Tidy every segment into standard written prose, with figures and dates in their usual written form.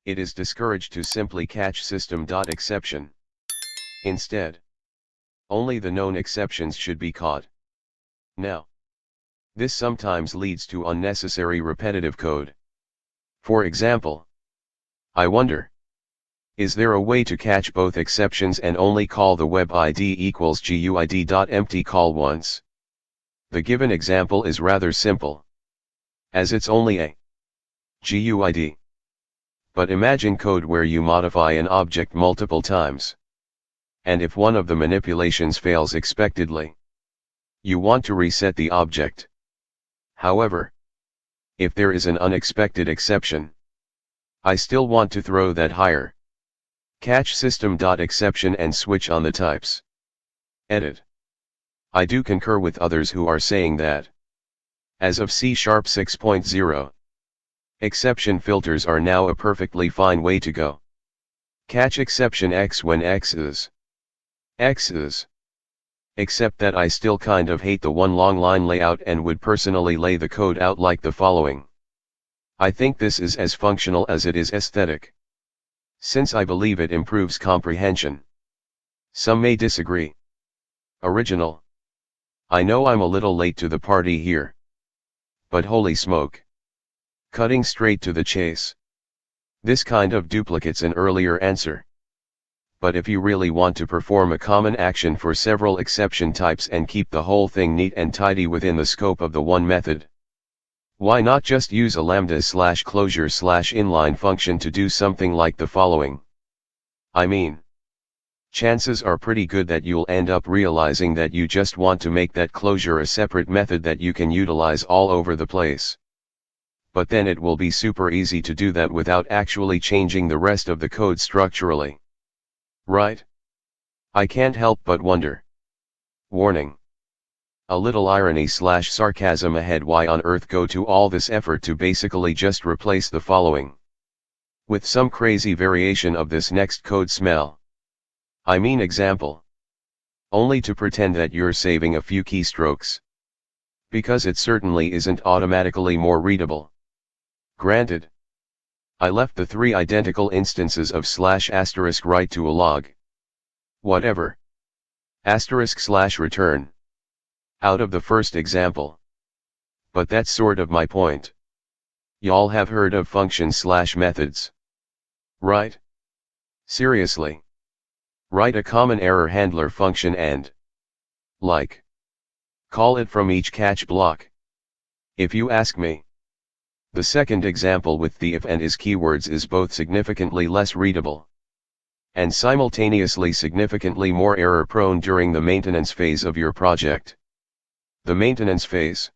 it is discouraged to simply catch system.exception. Instead, only the known exceptions should be caught. Now, this sometimes leads to unnecessary repetitive code. For example, I wonder, is there a way to catch both exceptions and only call the web ID equals GUID.empty call once? The given example is rather simple, as it's only a GUID. But imagine code where you modify an object multiple times. And if one of the manipulations fails expectedly, you want to reset the object. However, if there is an unexpected exception, I still want to throw that higher. Catch system.exception and switch on the types. Edit. I do concur with others who are saying that, as of C# 6.0, exception filters are now a perfectly fine way to go. Catch exception X when X is. Except that I still kind of hate the one long line layout and would personally lay the code out like the following. I think this is as functional as it is aesthetic, since I believe it improves comprehension. Some may disagree. Original. I know I'm a little late to the party here, but holy smoke. Cutting straight to the chase. This kind of duplicates an earlier answer. But if you really want to perform a common action for several exception types and keep the whole thing neat and tidy within the scope of the one method, why not just use a lambda/closure/inline function to do something like the following? I mean, chances are pretty good that you'll end up realizing that you just want to make that closure a separate method that you can utilize all over the place. But then it will be super easy to do that without actually changing the rest of the code structurally. Right? I can't help but wonder. Warning. A little irony/sarcasm ahead. Why on earth go to all this effort to basically just replace the following with some crazy variation of this next code smell? I mean example. Only to pretend that you're saving a few keystrokes. Because it certainly isn't automatically more readable. Granted, I left the 3 identical instances of /* right to a log. Whatever. */return. Out of the first example. But that's sort of my point. Y'all have heard of functions/methods. Right? Seriously. Write a common error handler function and, like, call it from each catch block. If you ask me. The second example with the if and is keywords is both significantly less readable and simultaneously significantly more error-prone during the maintenance phase of your project. The maintenance phase,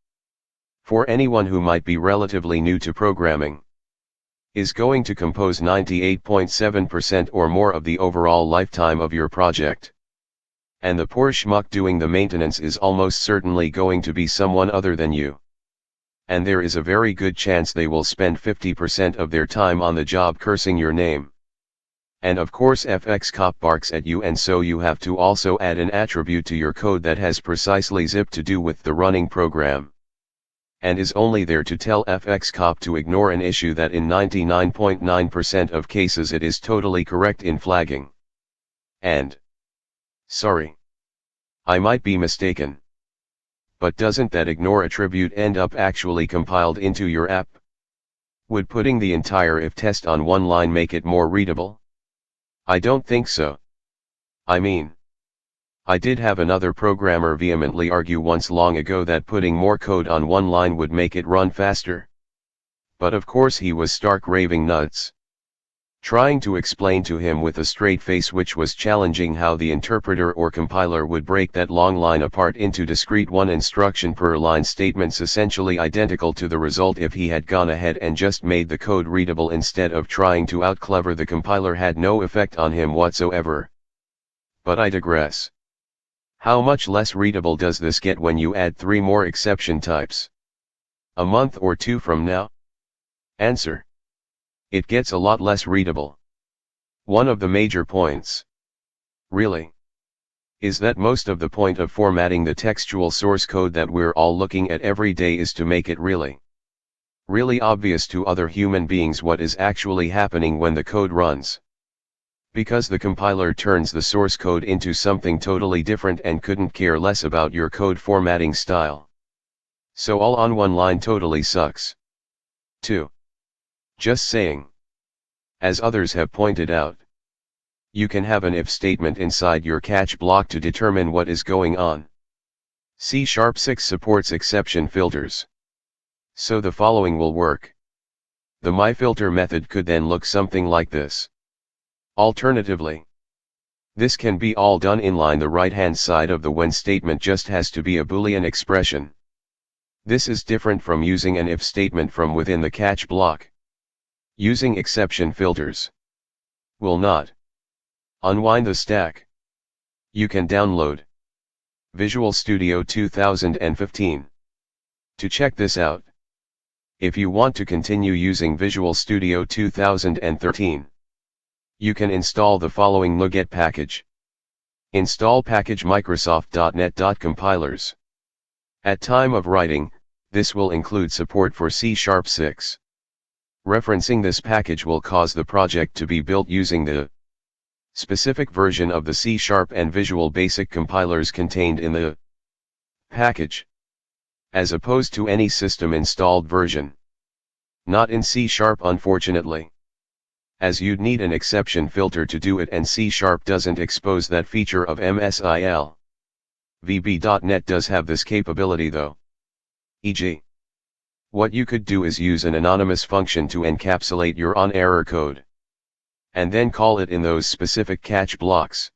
for anyone who might be relatively new to programming, is going to compose 98.7% or more of the overall lifetime of your project. And the poor schmuck doing the maintenance is almost certainly going to be someone other than you. And there is a very good chance they will spend 50% of their time on the job cursing your name. And of course FXCop barks at you, and so you have to also add an attribute to your code that has precisely zip to do with the running program. And is only there to tell FXCop to ignore an issue that in 99.9% of cases it is totally correct in flagging. And, sorry, I might be mistaken, but doesn't that ignore attribute end up actually compiled into your app? Would putting the entire if test on one line make it more readable? I don't think so. I mean, I did have another programmer vehemently argue once long ago that putting more code on one line would make it run faster. But of course he was stark raving nuts. Trying to explain to him with a straight face, which was challenging, how the interpreter or compiler would break that long line apart into discrete one instruction per line statements essentially identical to the result if he had gone ahead and just made the code readable instead of trying to outclever the compiler had no effect on him whatsoever. But I digress. How much less readable does this get when you add 3 more exception types? A month or 2 from now? Answer. It gets a lot less readable. One of the major points, really, is that most of the point of formatting the textual source code that we're all looking at every day is to make it really really obvious to other human beings what is actually happening when the code runs. Because the compiler turns the source code into something totally different and couldn't care less about your code formatting style. So all on one line totally sucks. 2. Just saying. As others have pointed out, you can have an if statement inside your catch block to determine what is going on. C#6 supports exception filters. So the following will work. The myFilter method could then look something like this. Alternatively, this can be all done inline. The right-hand side of the when statement just has to be a Boolean expression. This is different from using an if statement from within the catch block. Using exception filters will not unwind the stack. You can download Visual Studio 2015 to check this out. If you want to continue using Visual Studio 2013, you can install the following NuGet package. Install package Microsoft.NET.compilers. At time of writing, this will include support for C#6. Referencing this package will cause the project to be built using the specific version of the C# and Visual Basic compilers contained in the package, as opposed to any system installed version. Not in C# unfortunately, as you'd need an exception filter to do it, and C# doesn't expose that feature of MSIL. VB.NET does have this capability though. E.g., what you could do is use an anonymous function to encapsulate your on-error code, and then call it in those specific catch blocks.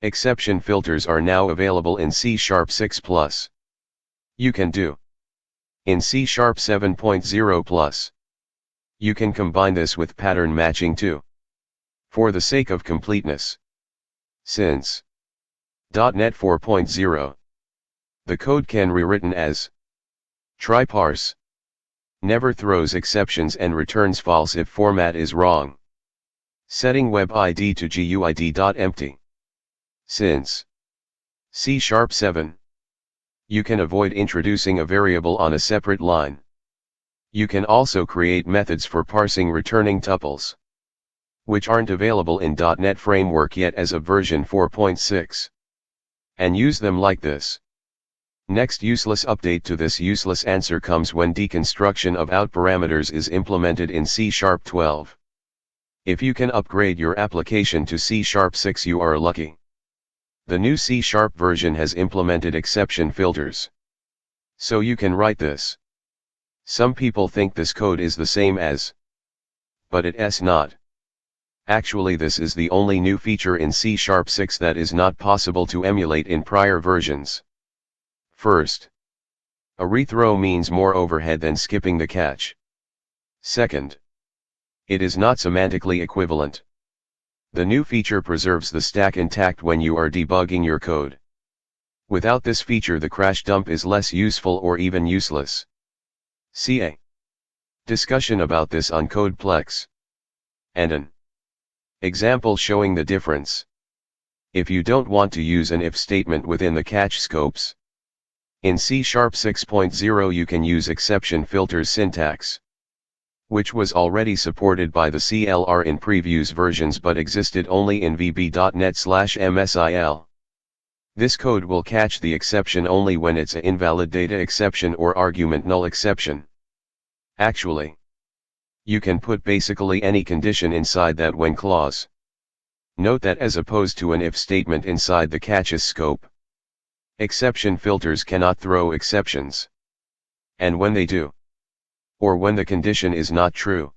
Exception filters are now available in C#6+. You can do in C#7.0+. You can combine this with pattern matching too. For the sake of completeness, since .NET 4.0, the code can be rewritten as try parse, never throws exceptions and returns false if format is wrong. Setting web ID to GUID.empty. Since C#7, you can avoid introducing a variable on a separate line. You can also create methods for parsing returning tuples, which aren't available in .NET Framework yet as of version 4.6. And use them like this. Next useless update to this useless answer comes when deconstruction of out parameters is implemented in C#12. If you can upgrade your application to C#6, you are lucky. The new C# version has implemented exception filters, so you can write this. Some people think this code is the same as, but it's not. Actually, this is the only new feature in C#6 that is not possible to emulate in prior versions. First, a rethrow means more overhead than skipping the catch. Second, it is not semantically equivalent. The new feature preserves the stack intact when you are debugging your code. Without this feature, the crash dump is less useful or even useless. See a discussion about this on Codeplex, and an example showing the difference. If you don't want to use an if statement within the catch scopes, in C#6.0 you can use exception filters syntax, which was already supported by the CLR in previous versions but existed only in VB.NET/MSIL. This code will catch the exception only when it's an invalid data exception or argument null exception. Actually, you can put basically any condition inside that when clause. Note that as opposed to an if statement inside the catch's scope, exception filters cannot throw exceptions. And when they do, or when the condition is not true,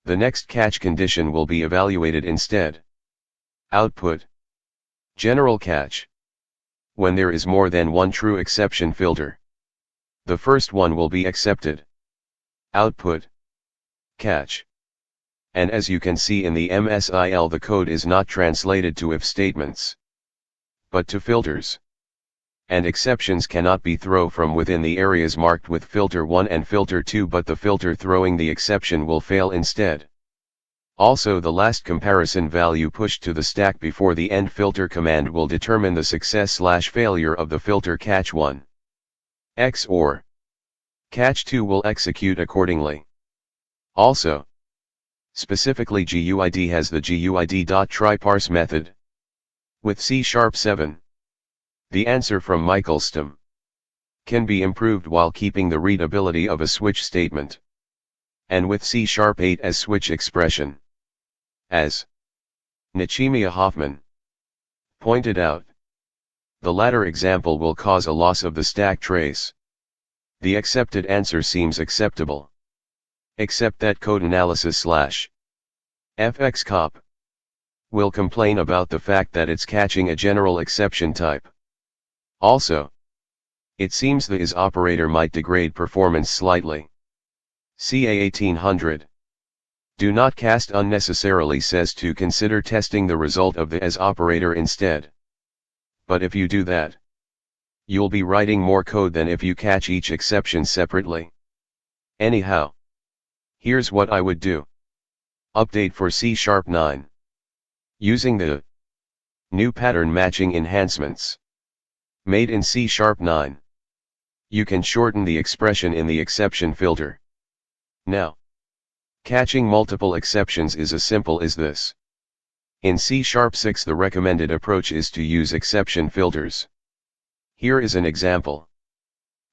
the next catch condition will be evaluated instead. Output. General catch. When there is more than one true exception filter, the first one will be accepted. Output. Catch. And as you can see in the MSIL, the code is not translated to if statements, but to filters. And exceptions cannot be thrown from within the areas marked with filter 1 and filter 2, but the filter throwing the exception will fail instead. Also, the last comparison value pushed to the stack before the end filter command will determine the success/failure of the filter catch 1. XOR. Catch 2 will execute accordingly. Also, specifically GUID has the GUID.tryParse method. With C#7, the answer from Michael Stem can be improved while keeping the readability of a switch statement. And with C#8 as switch expression, as Nachimia Hoffman pointed out, the latter example will cause a loss of the stack trace. The accepted answer seems acceptable, except that code analysis /fxcop will complain about the fact that it's catching a general exception type. Also, it seems the is operator might degrade performance slightly. CA 1800. Do not cast unnecessarily says to consider testing the result of the as operator instead. But if you do that, you'll be writing more code than if you catch each exception separately. Anyhow, here's what I would do. Update for C#9. Using the new pattern matching enhancements made in C#9. You can shorten the expression in the exception filter. Now, catching multiple exceptions is as simple as this. In C#6 the recommended approach is to use exception filters. Here is an example.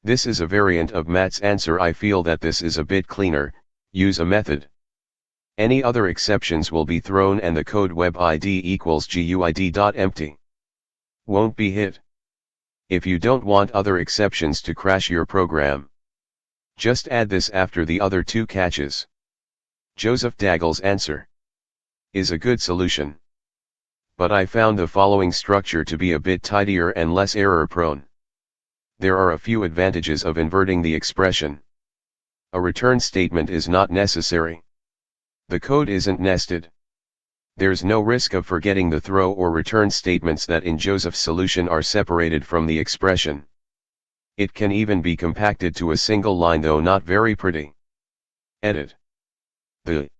This is a variant of Matt's answer. I feel that this is a bit cleaner. Use a method. Any other exceptions will be thrown and the code web id equals guid.empty won't be hit. If you don't want other exceptions to crash your program, just add this after the other two catches. Joseph Daggle's answer is a good solution, but I found the following structure to be a bit tidier and less error-prone. There are a few advantages of inverting the expression. A return statement is not necessary. The code isn't nested. There's no risk of forgetting the throw or return statements that in Joseph's solution are separated from the expression. It can even be compacted to a single line, though not very pretty. Edit. The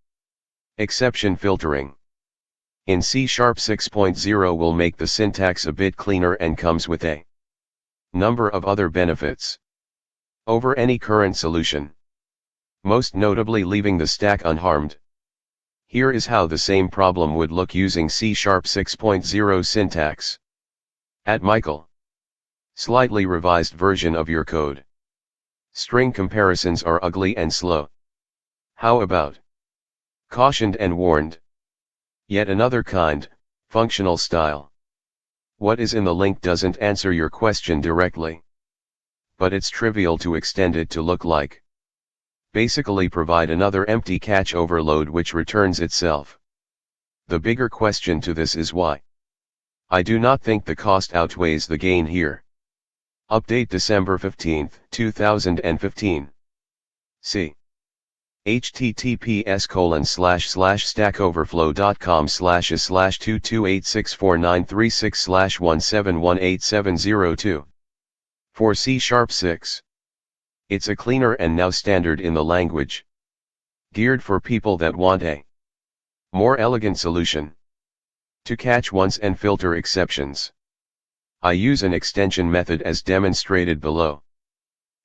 exception filtering in C#6.0 will make the syntax a bit cleaner and comes with a number of other benefits over any current solution, most notably leaving the stack unharmed. Here is how the same problem would look using C#6.0 syntax. At Michael. Slightly revised version of your code. String comparisons are ugly and slow. How about cautioned and warned? Yet another kind, functional style. What is in the link doesn't answer your question directly, but it's trivial to extend it to look like. Basically provide another empty catch overload which returns itself. The bigger question to this is why. I do not think the cost outweighs the gain here. Update December 15, 2015. C. https://stackoverflow.com//22864936/1718702. For C#6. It's a cleaner and now standard in the language. Geared for people that want a more elegant solution to catch once and filter exceptions. I use an extension method as demonstrated below.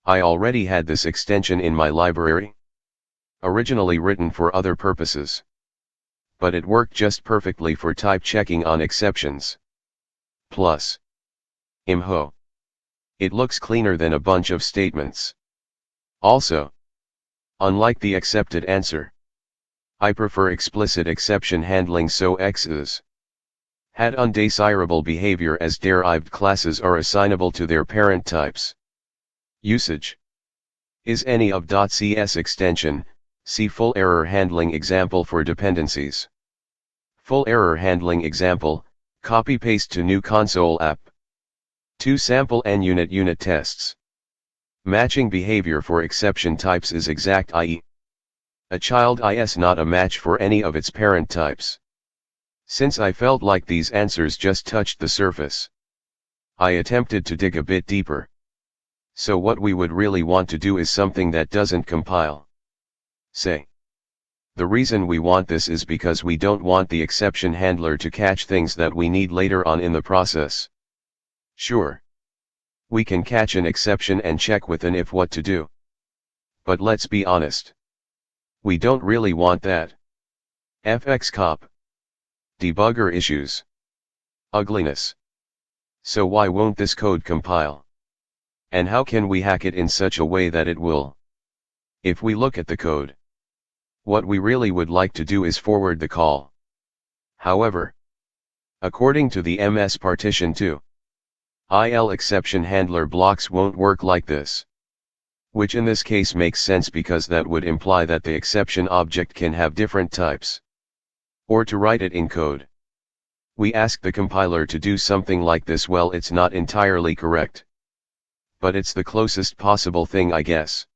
I already had this extension in my library, originally written for other purposes, but it worked just perfectly for type checking on exceptions. Plus, imho, it looks cleaner than a bunch of statements. Also, unlike the accepted answer, I prefer explicit exception handling, so X's had undesirable behavior as derived classes are assignable to their parent types. Usage is any of .cs extension. See full error handling example for dependencies. Full error handling example, copy-paste to new console app. 2 sample NUnit unit tests. Matching behavior for exception types is exact, i.e. a child is not a match for any of its parent types. Since I felt like these answers just touched the surface, I attempted to dig a bit deeper. So what we would really want to do is something that doesn't compile. Say. The reason we want this is because we don't want the exception handler to catch things that we need later on in the process. Sure. We can catch an exception and check with an if what to do. But let's be honest. We don't really want that. FX cop. Debugger issues. Ugliness. So why won't this code compile? And how can we hack it in such a way that it will? If we look at the code, what we really would like to do is forward the call. However, according to the MS partition 2, IL exception handler blocks won't work like this. Which in this case makes sense because that would imply that the exception object can have different types. Or to write it in code. We ask the compiler to do something like this. Well, it's not entirely correct. But it's the closest possible thing, I guess.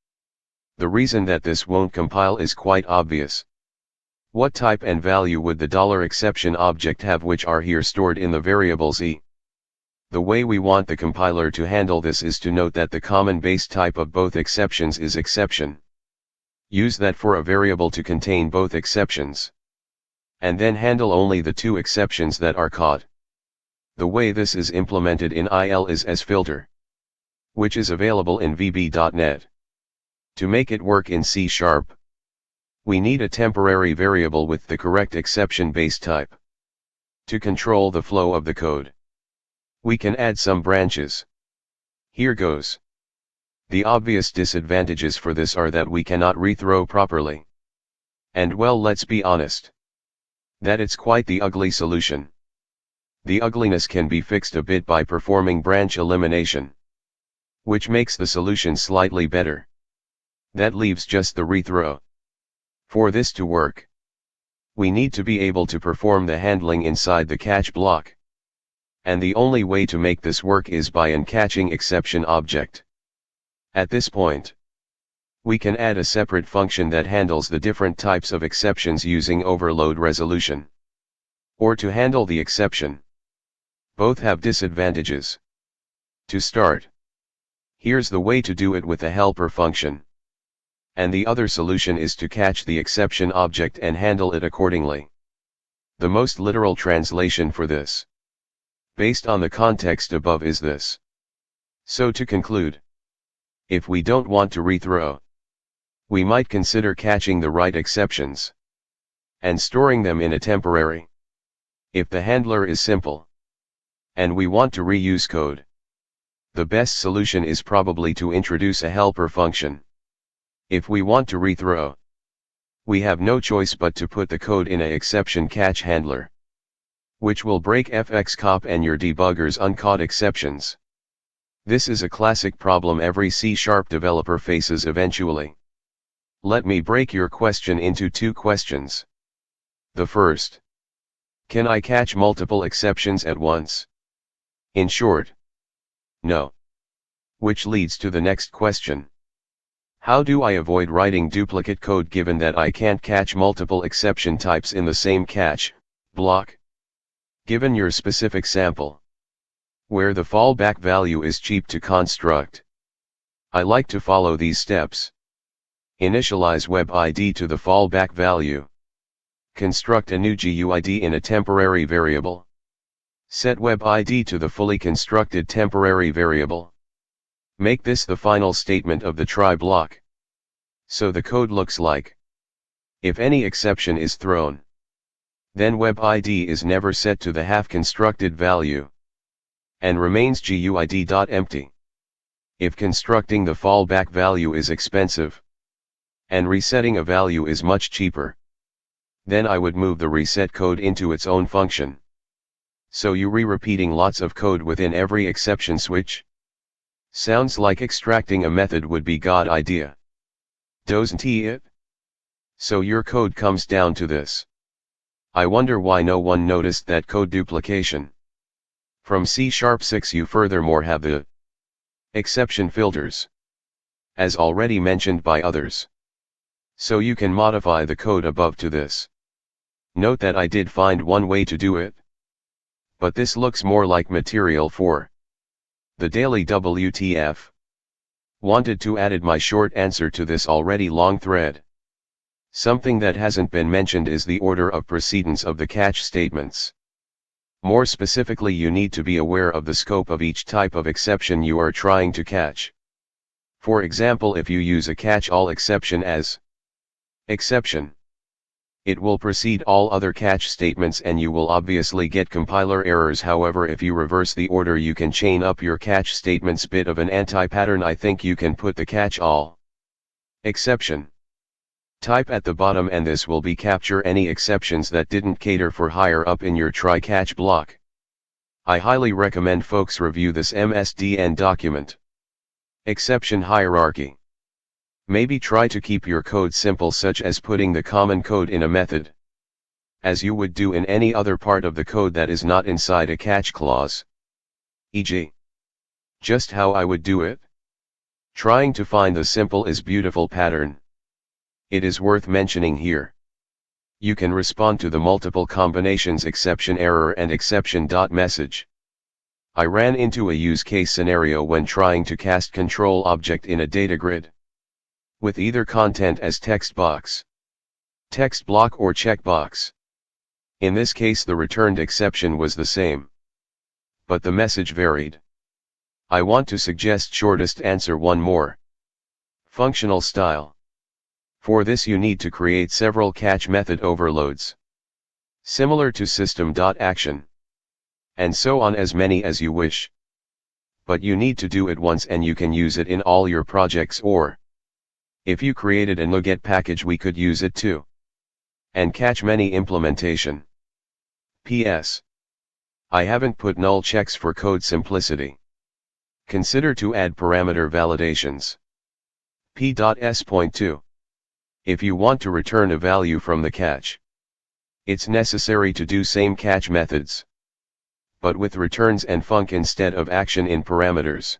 The reason that this won't compile is quite obvious. What type and value would the $exception object have, which are here stored in the variables e? The way we want the compiler to handle this is to note that the common base type of both exceptions is exception. Use that for a variable to contain both exceptions. And then handle only the two exceptions that are caught. The way this is implemented in IL is as filter, which is available in VB.NET. To make it work in C#, we need a temporary variable with the correct exception base type. To control the flow of the code, we can add some branches. Here goes. The obvious disadvantages for this are that we cannot rethrow properly. And well, let's be honest. That it's quite the ugly solution. The ugliness can be fixed a bit by performing branch elimination, which makes the solution slightly better. That leaves just the rethrow. For this to work, we need to be able to perform the handling inside the catch block. And the only way to make this work is by an catching exception object. At this point, we can add a separate function that handles the different types of exceptions using overload resolution. Or to handle the exception. Both have disadvantages. To start, here's the way to do it with a helper function. And the other solution is to catch the exception object and handle it accordingly. The most literal translation for this, based on the context above, is this. So to conclude, if we don't want to rethrow, we might consider catching the right exceptions and storing them in a temporary. If the handler is simple and we want to reuse code, the best solution is probably to introduce a helper function. If we want to rethrow, we have no choice but to put the code in a exception catch handler, which will break fxcop and your debugger's uncaught exceptions. This is a classic problem every C# developer faces eventually. Let me break your question into two questions. The first: can I catch multiple exceptions at once? In short, no. Which leads to the next question. How do I avoid writing duplicate code given that I can't catch multiple exception types in the same catch block? Given your specific sample, where the fallback value is cheap to construct, I like to follow these steps. Initialize web ID to the fallback value. Construct a new GUID in a temporary variable. Set web ID to the fully constructed temporary variable. Make this the final statement of the try block. So the code looks like: if any exception is thrown, then web ID is never set to the half-constructed value, and remains GUID.empty. If constructing the fallback value is expensive, and resetting a value is much cheaper, then I would move the reset code into its own function. So you repeating lots of code within every exception switch? Sounds like extracting a method would be good idea. Doesn't it? So your code comes down to this. I wonder why no one noticed that code duplication. From C#6 you furthermore have the exception filters, as already mentioned by others. So you can modify the code above to this. Note that I did find one way to do it, but this looks more like material for the daily WTF. Wanted to added my short answer to this already long thread. Something that hasn't been mentioned is the order of precedence of the catch statements. More specifically, you need to be aware of the scope of each type of exception you are trying to catch. For example, if you use a catch-all exception as exception, it will precede all other catch statements and you will obviously get compiler errors. However, if you reverse the order, you can chain up your catch statements. Bit of an anti-pattern. I think you can put the catch-all exception type at the bottom, and this will be capture any exceptions that didn't cater for higher up in your try-catch block. I highly recommend folks review this MSDN document. Exception hierarchy. Maybe try to keep your code simple, such as putting the common code in a method, as you would do in any other part of the code that is not inside a catch clause. E.g., just how I would do it? Trying to find the simple is beautiful pattern. It is worth mentioning here. You can respond to the multiple combinations exception error and exception.message. I ran into a use case scenario when trying to cast control object in a data grid, with either content as text box, text block or checkbox. In this case the returned exception was the same, but the message varied. I want to suggest shortest answer one more. Functional style. For this you need to create several catch method overloads, similar to system.action, and so on, as many as you wish. But you need to do it once and you can use it in all your projects, or if you created a NuGet package we could use it too. And catch many implementation. PS. I haven't put null checks for code simplicity. Consider to add parameter validations. P.S.2. If you want to return a value from the catch, it's necessary to do same catch methods, but with returns and func instead of action in parameters.